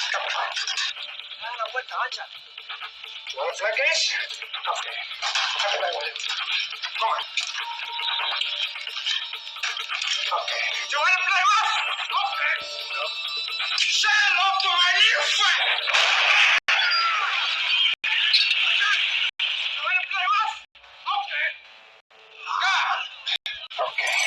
You want to Turkish? Okay. How can I win? Come on. Okay. Do you want to play rough? Okay. No. Say hello to my new friend. You want to play rough? Okay. Okay.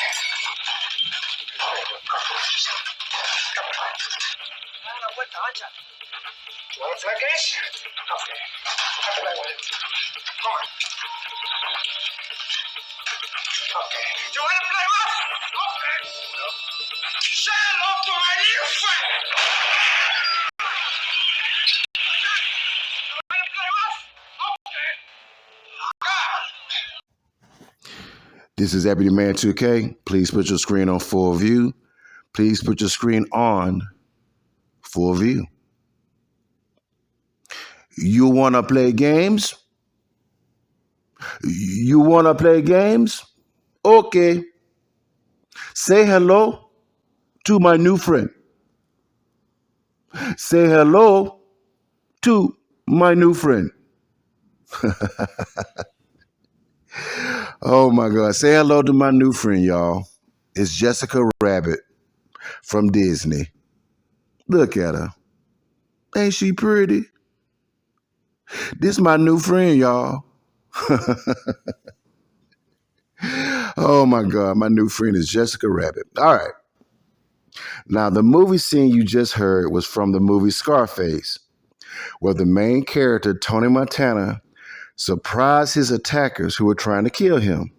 You want to Turkish? Okay. How can I win? Come on. Okay. Do you want to play rough? Okay. No. Say hello to my new friend. You want to play rough? Okay. This is EB2K. Please put your screen on full view. Please put your screen on full view. You want to play games? You want to play games? Okay. Say hello to my new friend. Say hello to my new friend. Oh my God. Say hello to my new friend, y'all. It's Jessica Rabbit from Disney. Look at her. Ain't she pretty? This my new friend, y'all. Oh my God. My new friend is Jessica Rabbit. All right. Now, the movie scene you just heard was from the movie Scarface, where the main character, Tony Montana, surprised his attackers who were trying to kill him.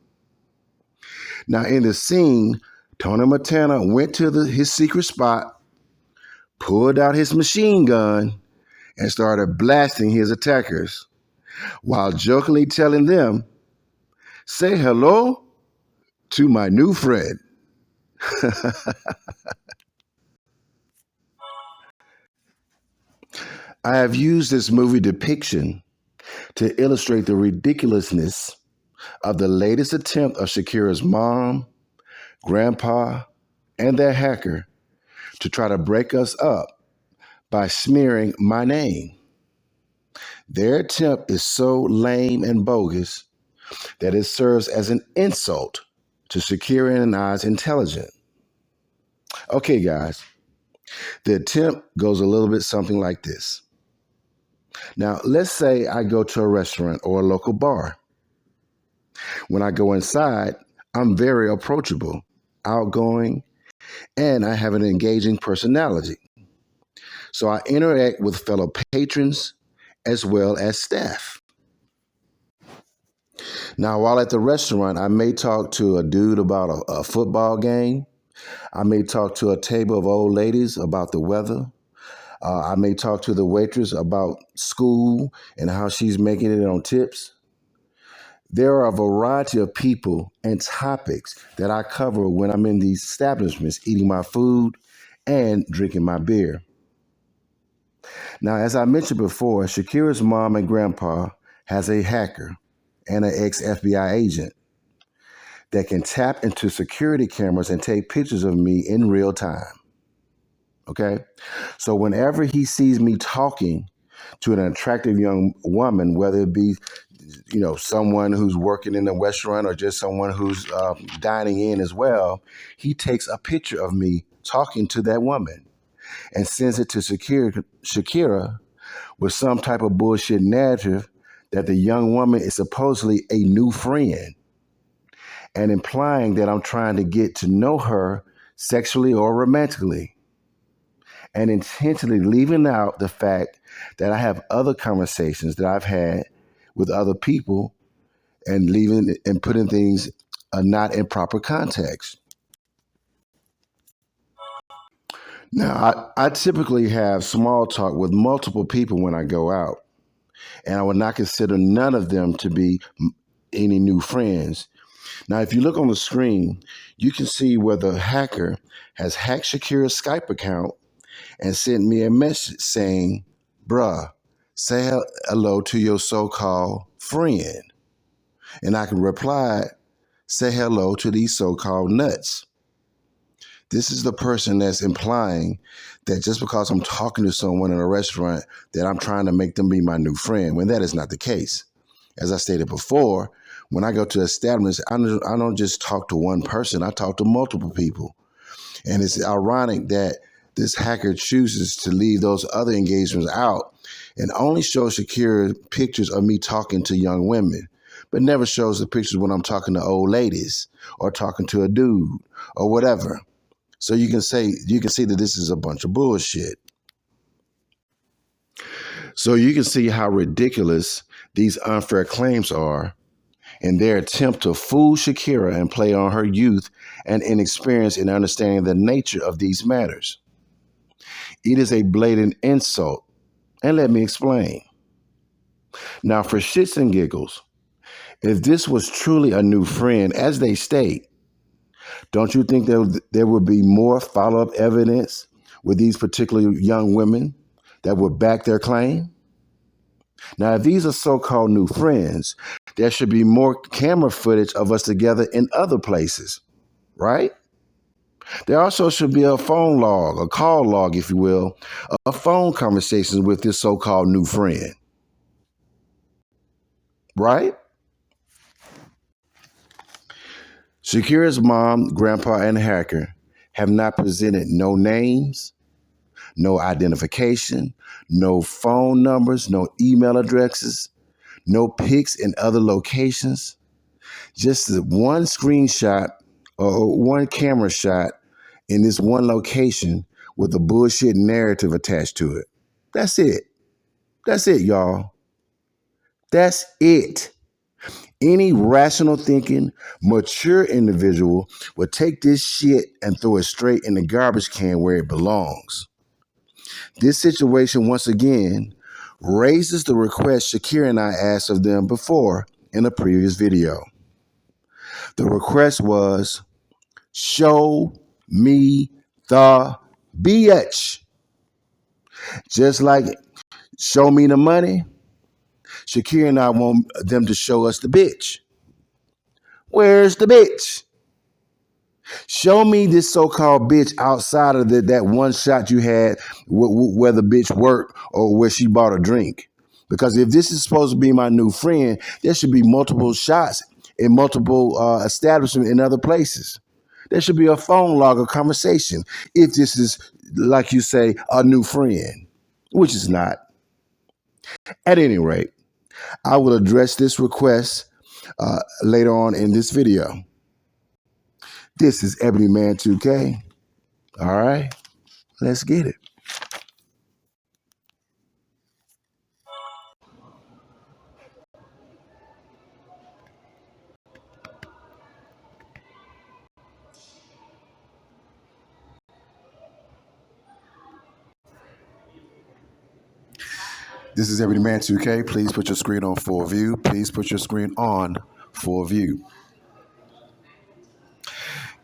Now, in the scene, Tony Montana went to his secret spot, pulled out his machine gun, and started blasting his attackers, while jokingly telling them, "Say hello to my new friend." I have used this movie depiction to illustrate the ridiculousness of the latest attempt of Shakira's mom, grandpa, and their hacker to try to break us up by smearing my name. Their attempt is so lame and bogus that it serves as an insult to Shakira and I's intelligence. Okay, guys, the attempt goes a little bit something like this. Now, let's say I go to a restaurant or a local bar. When I go inside, I'm very approachable, outgoing, and I have an engaging personality. So I interact with fellow patrons as well as staff. Now, while at the restaurant, I may talk to a dude about a football game. I may talk to a table of old ladies about the weather. I may talk to the waitress about school and how she's making it on tips. There are a variety of people and topics that I cover when I'm in these establishments eating my food and drinking my beer. Now, as I mentioned before, Shakira's mom and grandpa has a hacker and an ex-FBI agent that can tap into security cameras and take pictures of me in real time. Okay? So whenever he sees me talking to an attractive young woman, whether it be someone who's working in a restaurant or just someone who's dining in as well, he takes a picture of me talking to that woman and sends it to Shakira with some type of bullshit narrative that the young woman is supposedly a new friend, and implying that I'm trying to get to know her sexually or romantically, and intentionally leaving out the fact that I have other conversations that I've had with other people and leaving and putting things not in proper context. Now, I typically have small talk with multiple people when I go out, and I would not consider none of them to be any new friends. Now, if you look on the screen, you can see where the hacker has hacked Shakira's Skype account and sent me a message saying, "Bruh, say hello to your so-called friend." And I can reply, "Say hello to these so-called nuts." This is the person that's implying that just because I'm talking to someone in a restaurant that I'm trying to make them be my new friend, when that is not the case. As I stated before, when I go to establishments, I don't just talk to one person, I talk to multiple people. And it's ironic that this hacker chooses to leave those other engagements out and only shows Shakira pictures of me talking to young women, but never shows the pictures when I'm talking to old ladies or talking to a dude or whatever. So you can see that this is a bunch of bullshit. So you can see how ridiculous these unfair claims are in their attempt to fool Shakira and play on her youth and inexperience in understanding the nature of these matters. It is a blatant insult, and let me explain. Now, for shits and giggles, if this was truly a new friend, as they state, don't you think there would be more follow-up evidence with these particular young women that would back their claim? Now, if these are so-called new friends, there should be more camera footage of us together in other places, right? There also should be a phone log, a call log, if you will, of phone conversations with this so-called new friend, right? Shakira's mom, grandpa, and hacker have not presented no names, no identification, no phone numbers, no email addresses, no pics in other locations, just one screenshot or one camera shot in this one location with a bullshit narrative attached to it. That's it. That's it, y'all. That's it. Any rational thinking, mature individual would take this shit and throw it straight in the garbage can where it belongs. This situation, once again, raises the request Shakira and I asked of them before in a previous video. The request was, show me the bitch. Just like show me the money, Shakira and I want them to show us the bitch. Where's the bitch? Show me this so-called bitch outside of that one shot you had where the bitch worked or where she bought a drink. Because if this is supposed to be my new friend, there should be multiple shots in multiple establishments in other places. There should be a phone log of conversation if this is, like you say, a new friend, which is not. At any rate, I will address this request later on in this video. This is Ebony Man 2K. All right, let's get it. This is Ebony Man 2K. Please put your screen on full view. Please put your screen on full view.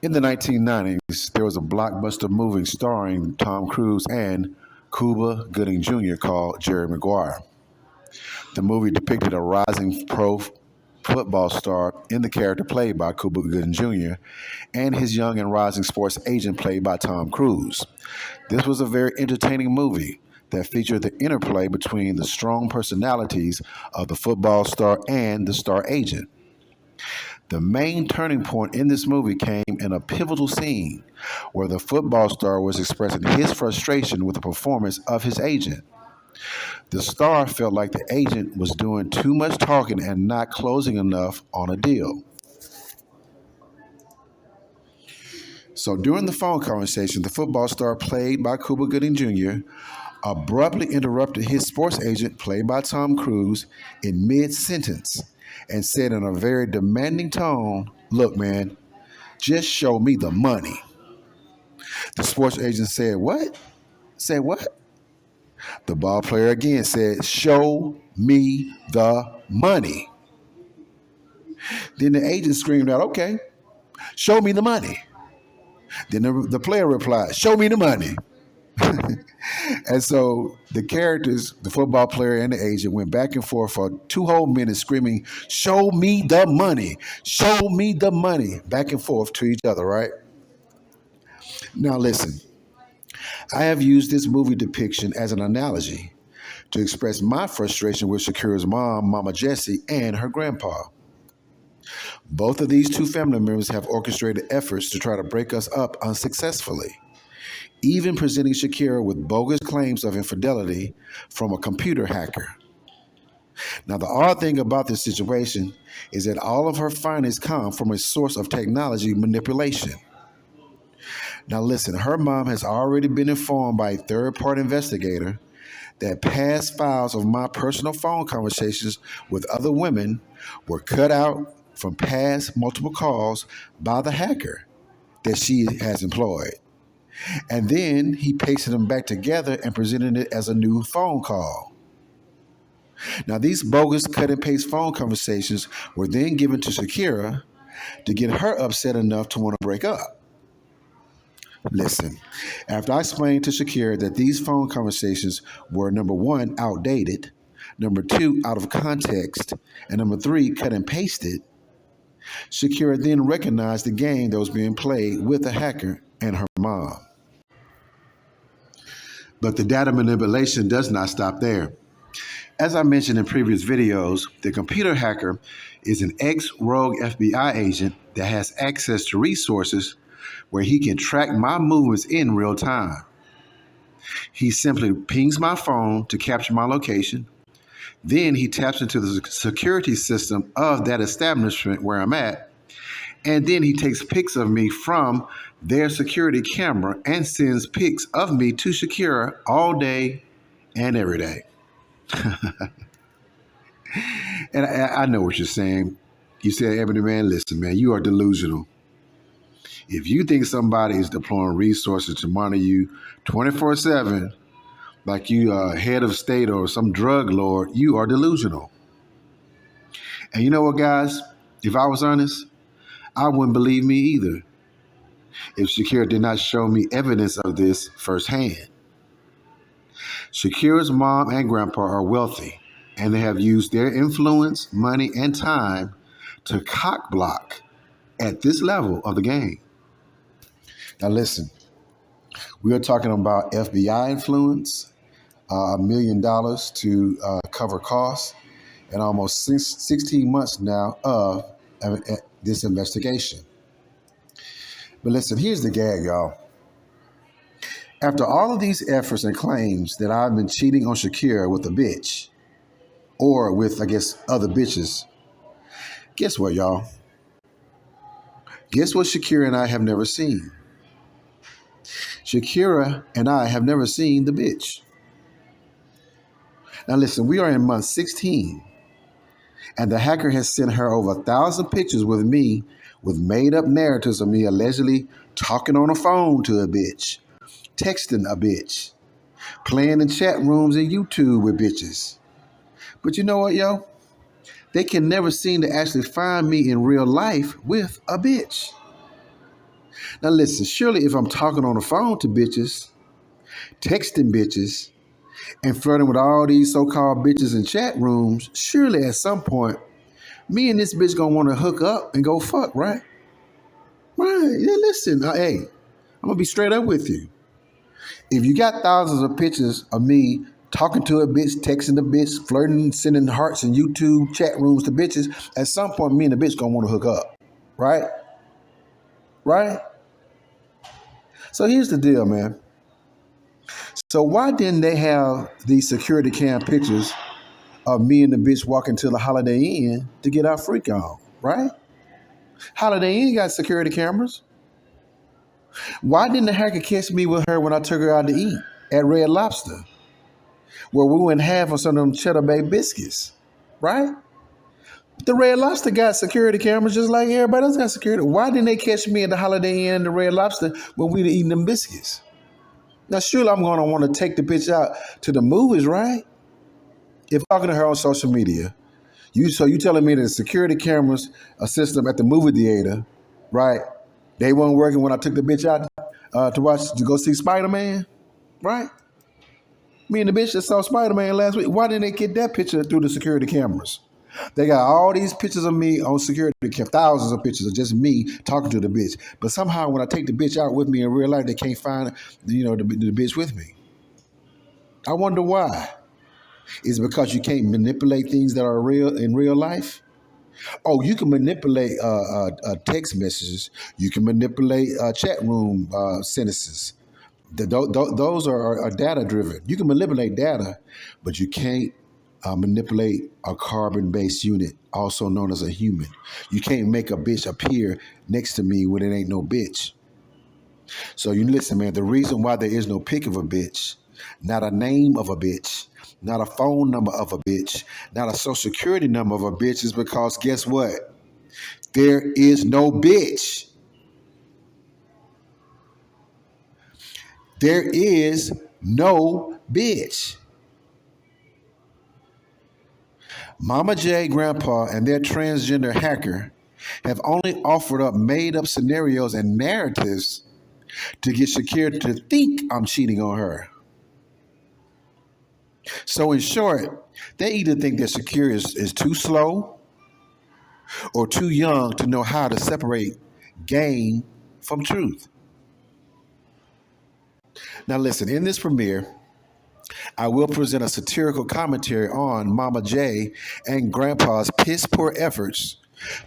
In the 1990s, there was a blockbuster movie starring Tom Cruise and Cuba Gooding Jr. called Jerry Maguire. The movie depicted a rising pro football star in the character played by Cuba Gooding Jr. and his young and rising sports agent played by Tom Cruise. This was a very entertaining movie that featured the interplay between the strong personalities of the football star and the star agent. The main turning point in this movie came in a pivotal scene where the football star was expressing his frustration with the performance of his agent. The star felt like the agent was doing too much talking and not closing enough on a deal. So during the phone conversation, the football star played by Cuba Gooding Jr. abruptly interrupted his sports agent, played by Tom Cruise, in mid-sentence and said in a very demanding tone, "Look, man, just show me the money." The sports agent said, "What? Say what?" The ball player again said, "Show me the money." Then the agent screamed out, "Okay, show me the money." Then the player replied, "Show me the money." And so the characters, the football player and the agent, went back and forth for 2 whole minutes screaming, "Show me the money, show me the money," back and forth to each other, right? Now, listen, I have used this movie depiction as an analogy to express my frustration with Shakira's mom, Mama Jessie, and her grandpa. Both of these two family members have orchestrated efforts to try to break us up unsuccessfully, even presenting Shakira with bogus claims of infidelity from a computer hacker. Now, the odd thing about this situation is that all of her findings come from a source of technology manipulation. Now, listen, her mom has already been informed by a third party investigator that past files of my personal phone conversations with other women were cut out from past multiple calls by the hacker that she has employed. And then he pasted them back together and presented it as a new phone call. Now, these bogus cut and paste phone conversations were then given to Shakira to get her upset enough to want to break up. Listen, after I explained to Shakira that these phone conversations were number one, outdated, number two, out of context, and number three, cut and pasted, Shakira then recognized the game that was being played with the hacker and her mom. But the data manipulation does not stop there. As I mentioned in previous videos, the computer hacker is an ex-rogue FBI agent that has access to resources where he can track my movements in real time. He simply pings my phone to capture my location. Then he taps into the security system of that establishment where I'm at. And then he takes pics of me from their security camera and sends pics of me to Shakira all day and every day. And I know what you're saying. You said, Ebony, man, listen, man, you are delusional. If you think somebody is deploying resources to monitor you 24/7, like you are head of state or some drug lord, you are delusional. And you know what, guys? If I was honest, I wouldn't believe me either if Shakira did not show me evidence of this firsthand. Shakira's mom and grandpa are wealthy, and they have used their influence, money, and time to cock block at this level of the game. Now listen, we are talking about FBI influence, $1 million to cover costs, and almost 16 months now of this investigation. But listen, here's the gag, y'all. After all of these efforts and claims that I've been cheating on Shakira with a bitch, or with, I guess, other bitches, guess what, y'all? Guess what Shakira and I have never seen? Shakira and I have never seen the bitch. Now listen, we are in month 16, and the hacker has sent her over 1,000 pictures with me with made-up narratives of me allegedly talking on the phone to a bitch, texting a bitch, playing in chat rooms and YouTube with bitches. But you know what, yo? They can never seem to actually find me in real life with a bitch. Now listen, surely if I'm talking on the phone to bitches, texting bitches, and flirting with all these so-called bitches in chat rooms, surely at some point, me and this bitch gonna want to hook up and go fuck, right? Right, yeah, listen, hey, I'm gonna be straight up with you. If you got thousands of pictures of me talking to a bitch, texting a bitch, flirting, sending hearts in YouTube chat rooms to bitches, at some point, me and the bitch gonna want to hook up, right? Right? So here's the deal, man. So why didn't they have these security cam pictures of me and the bitch walking to the Holiday Inn to get our freak on, right? Holiday Inn got security cameras. Why didn't the hacker catch me with her when I took her out to eat at Red Lobster, where we went half on some of them Cheddar Bay biscuits, right? The Red Lobster got security cameras just like everybody else got security. Why didn't they catch me at the Holiday Inn and the Red Lobster when we were eating them biscuits? Now, surely I'm going to want to take the bitch out to the movies, right? If I'm talking to her on social media, you telling me that the security cameras, a system at the movie theater, right? They weren't working when I took the bitch out to go see Spider-Man, right? Me and the bitch that saw Spider-Man last week. Why didn't they get that picture through the security cameras? They got all these pictures of me on security cam, thousands of pictures of just me talking to the bitch. But somehow when I take the bitch out with me in real life, they can't find, the bitch with me. I wonder why. Is it because you can't manipulate things that are real in real life? Oh, you can manipulate text messages. You can manipulate chat room sentences. Those are data driven. You can manipulate data, but you can't manipulate a carbon based unit, also known as a human. You can't make a bitch appear next to me when it ain't no bitch. So you listen, man, the reason why there is no pic of a bitch, not a name of a bitch, not a phone number of a bitch, not a social security number of a bitch is because guess what? There is no bitch. There is no bitch. Mama J, Grandpa, and their transgender hacker have only offered up made up scenarios and narratives to get Shakira to think I'm cheating on her. So, in short, they either think that Shakira is too slow or too young to know how to separate game from truth. Now, listen, in this premiere, I will present a satirical commentary on Mama J and Grandpa's piss poor efforts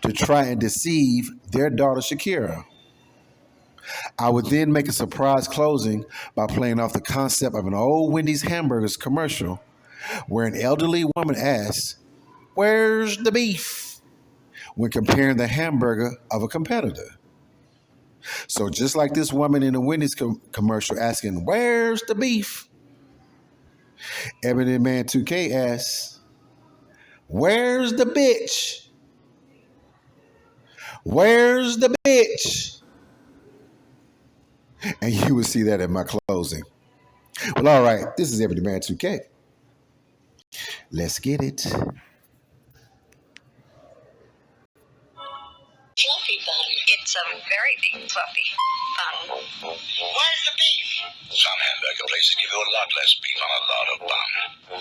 to try and deceive their daughter Shakira. I would then make a surprise closing by playing off the concept of an old Wendy's hamburgers commercial where an elderly woman asks, "Where's the beef?" when comparing the hamburger of a competitor. So just like this woman in the Wendy's commercial asking, "Where's the beef?" Ebony Man 2K asks, "Where's the bitch? Where's the bitch?" And you will see that in my closing. Well, all right, this is Ebony Man 2K. Let's get it. Fluffy bun. It's a very big fluffy bun. Where's the beef? Some hamburger places give you a lot less beef on a lot of bun.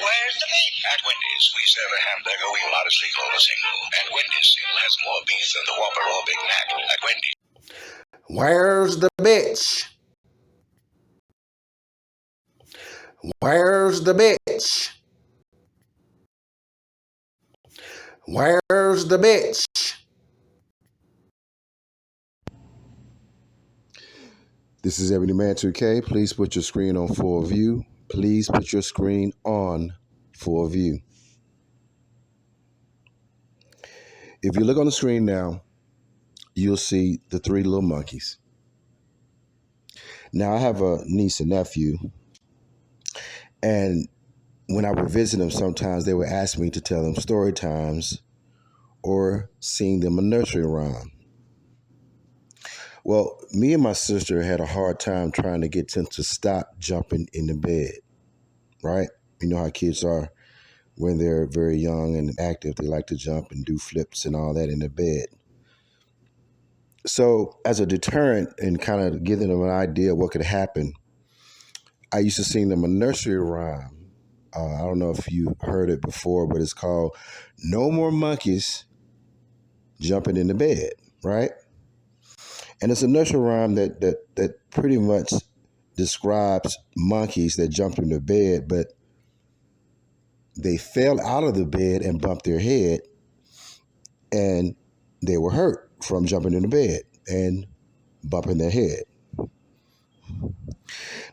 Where's the beef? At Wendy's, we serve a hamburger we modestly call a single. And Wendy's single has more beef than the Whopper or Big Mac. At Wendy's. Where's the bitch? Where's the bitch? Where's the bitch? This is Ebony Man 2K. Please put your screen on full view. Please put your screen on full view. If you look on the screen now, you'll see the three little monkeys. Now, I have a niece and nephew, and when I would visit them, sometimes they would ask me to tell them story times or sing them a nursery rhyme. Well, me and my sister had a hard time trying to get them to stop jumping in the bed, right? You know how kids are when they're very young and active. They like to jump and do flips and all that in the bed. So as a deterrent and kind of giving them an idea of what could happen, I used to sing them a nursery rhyme. I don't know if you heard it before, but it's called "No More Monkeys Jumping in the Bed," right? And it's a nursery rhyme that pretty much describes monkeys that jumped in the bed, but they fell out of the bed and bumped their head, and they were hurt from jumping in the bed and bumping their head.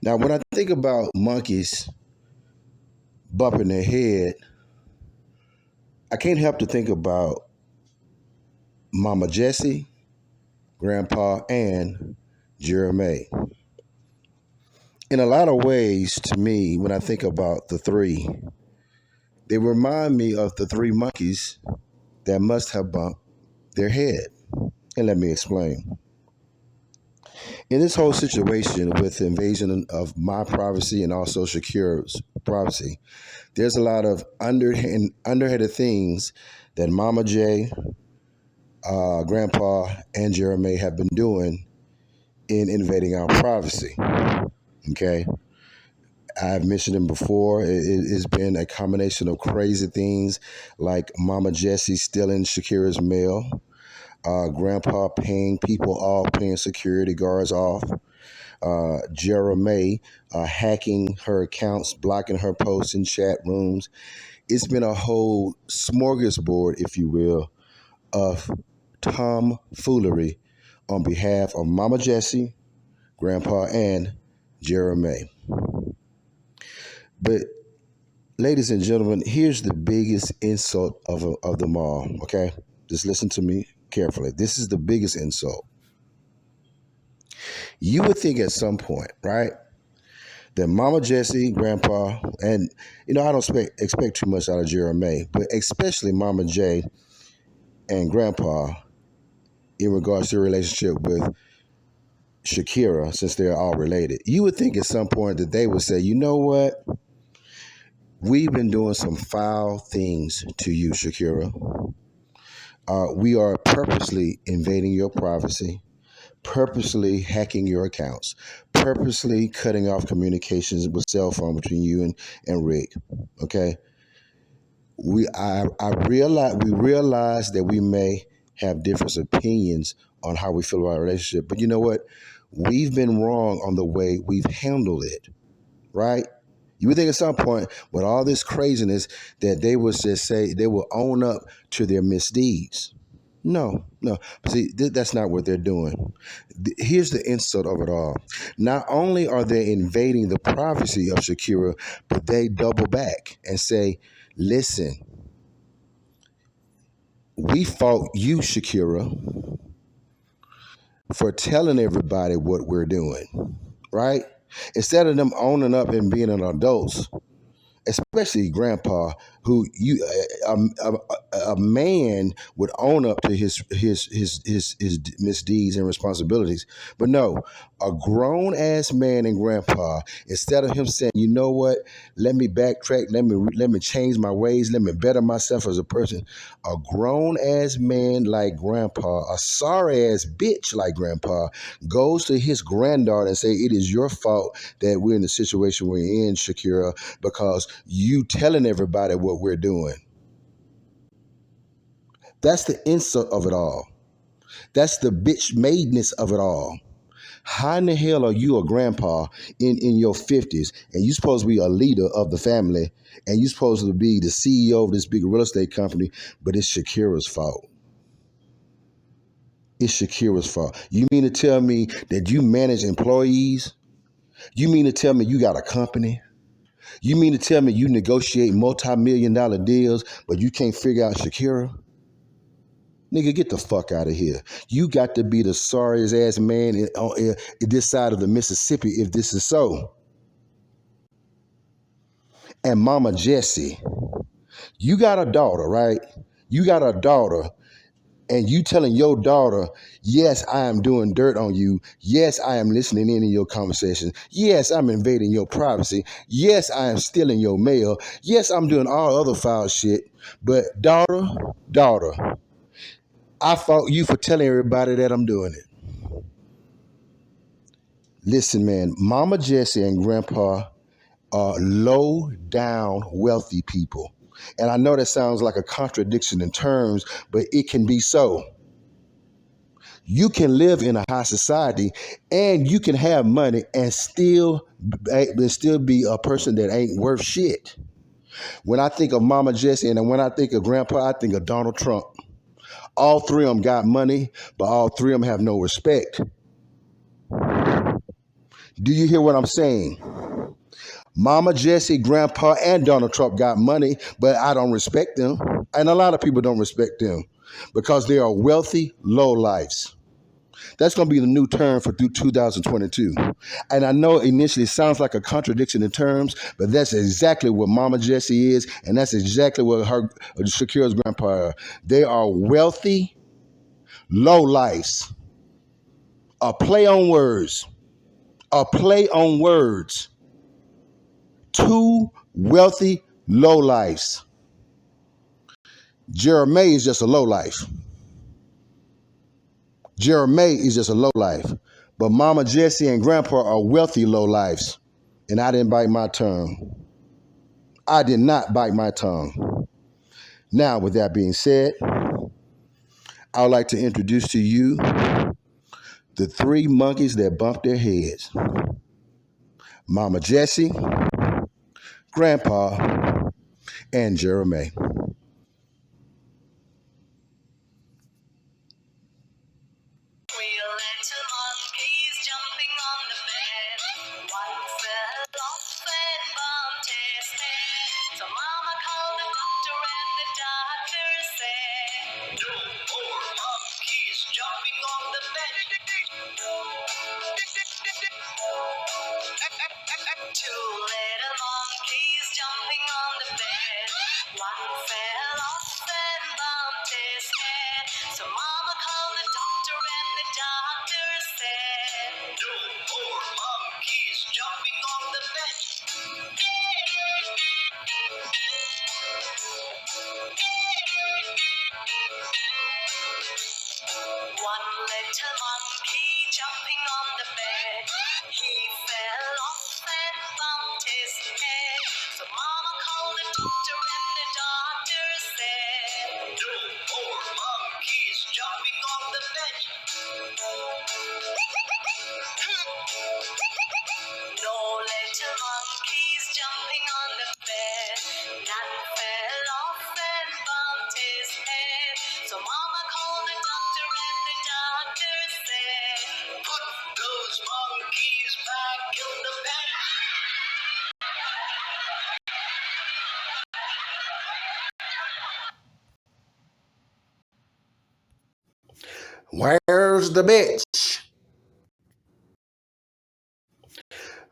Now, when I think about monkeys bumping their head, I can't help to think about Mama Jessie, Grandpa, and Jera. In a lot of ways, to me, when I think about the three, they remind me of the three monkeys that must have bumped their head. And let me explain. In this whole situation with the invasion of my privacy and also Shakira's privacy, there's a lot of underhanded things that Mama J, Grandpa, and Jeremy have been doing in invading our privacy. Okay? I've mentioned him before. It's been a combination of crazy things like Mama Jessie stealing Shakira's mail, Grandpa paying people off, paying security guards off, Jera hacking her accounts, blocking her posts in chat rooms. It's been a whole smorgasbord, if you will, of tomfoolery on behalf of Mama Jessie, Grandpa, and Jera. But ladies and gentlemen, here's the biggest insult of them all, okay? Just listen to me carefully. This is the biggest insult. You would think at some point, right, that Mama Jessie, Grandpa, and, I don't expect too much out of Jeremy, but especially Mama J and Grandpa in regards to their relationship with Shakira, since they're all related. You would think at some point that they would say, you know what? We've been doing some foul things to you, Shakira. We are purposely invading your privacy, purposely hacking your accounts, purposely cutting off communications with cell phone between you and Rick. Okay. We realize that we may have different opinions on how we feel about our relationship, but you know what? We've been wrong on the way we've handled it, right? You would think at some point, with all this craziness, that they would just say they will own up to their misdeeds. No. See, that's not what they're doing. Here's the insult of it all. Not only are they invading the privacy of Shakira, but they double back and say, listen, we fault you, Shakira, for telling everybody what we're doing, right? Instead of them owning up and being an adults, especially Grandpa, who a man would own up to his misdeeds and responsibilities. But no, a grown ass man and Grandpa, instead of him saying, you know what, let me backtrack, let me change my ways, let me better myself as a person, a grown ass man like Grandpa, a sorry ass bitch like Grandpa, goes to his granddaughter and say, it is your fault that we're in the situation we're in, Shakira, because you telling everybody what we're doing. That's the insult of it all. That's the bitch madeness of it all. How in the hell are you a grandpa in your 50s and you supposed to be a leader of the family and you supposed to be the CEO of this big real estate company, but it's Shakira's fault? It's Shakira's fault. You mean to tell me that you manage employees? You mean to tell me you got a company? You mean to tell me you negotiate multi-million-dollar deals, but you can't figure out Shakira? Nigga, get the fuck out of here. You got to be the sorriest ass man on this side of the Mississippi if this is so. And Mama Jessie, you got a daughter, right? You got a daughter, and you telling your daughter, yes, I am doing dirt on you. Yes, I am listening in your conversation. Yes, I'm invading your privacy. Yes, I am stealing your mail. Yes, I'm doing all other foul shit. But daughter, I fault you for telling everybody that I'm doing it. Listen, man, Mama Jessie and Grandpa are low down wealthy people. And I know that sounds like a contradiction in terms, but it can be so. You can live in a high society and you can have money and still be a person that ain't worth shit. When I think of Mama Jessie and when I think of Grandpa, I think of Donald Trump. All three of them got money, but all three of them have no respect. Do you hear what I'm saying? Mama Jessie, Grandpa, and Donald Trump got money, but I don't respect them. And a lot of people don't respect them because they are wealthy lowlifes. That's going to be the new term for 2022. And I know initially it sounds like a contradiction in terms, but that's exactly what Mama Jessie is, and that's exactly what Shakira's grandpa are. They are wealthy lowlifes. A play on words. A play on words. Two wealthy lowlifes. Jeremy is just a lowlife. Jeremy is just a lowlife. But Mama Jessie and Grandpa are wealthy lowlifes. and I didn't bite my tongue. I did not bite my tongue. Now, with that being said, I would like to introduce to you the three monkeys that bumped their heads. Mama Jessie, Grandpa, and Jeremy. Three little monkeys jumping on the bed. One fell off and bumped his head. So Mama called the doctor and the doctor said, no more monkeys jumping on the bed. Two little monkeys jumping on the bed. One fell off and bumped his head. So Mama called the doctor and the doctor said, no more monkeys jumping on the bed. One little monkey jumping on the bed. He fell off and bumped his head. So Mama called the doctor and the doctor said, no more monkeys jumping on the bed. No little monkeys jumping on the bed. None fell off and bumped his head. So Mama called the doctor and the doctor said, put those monkeys back in the bed. Where's the bitch?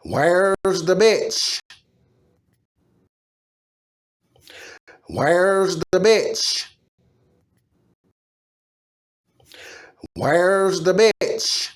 Where's the bitch? Where's the bitch? Where's the bitch?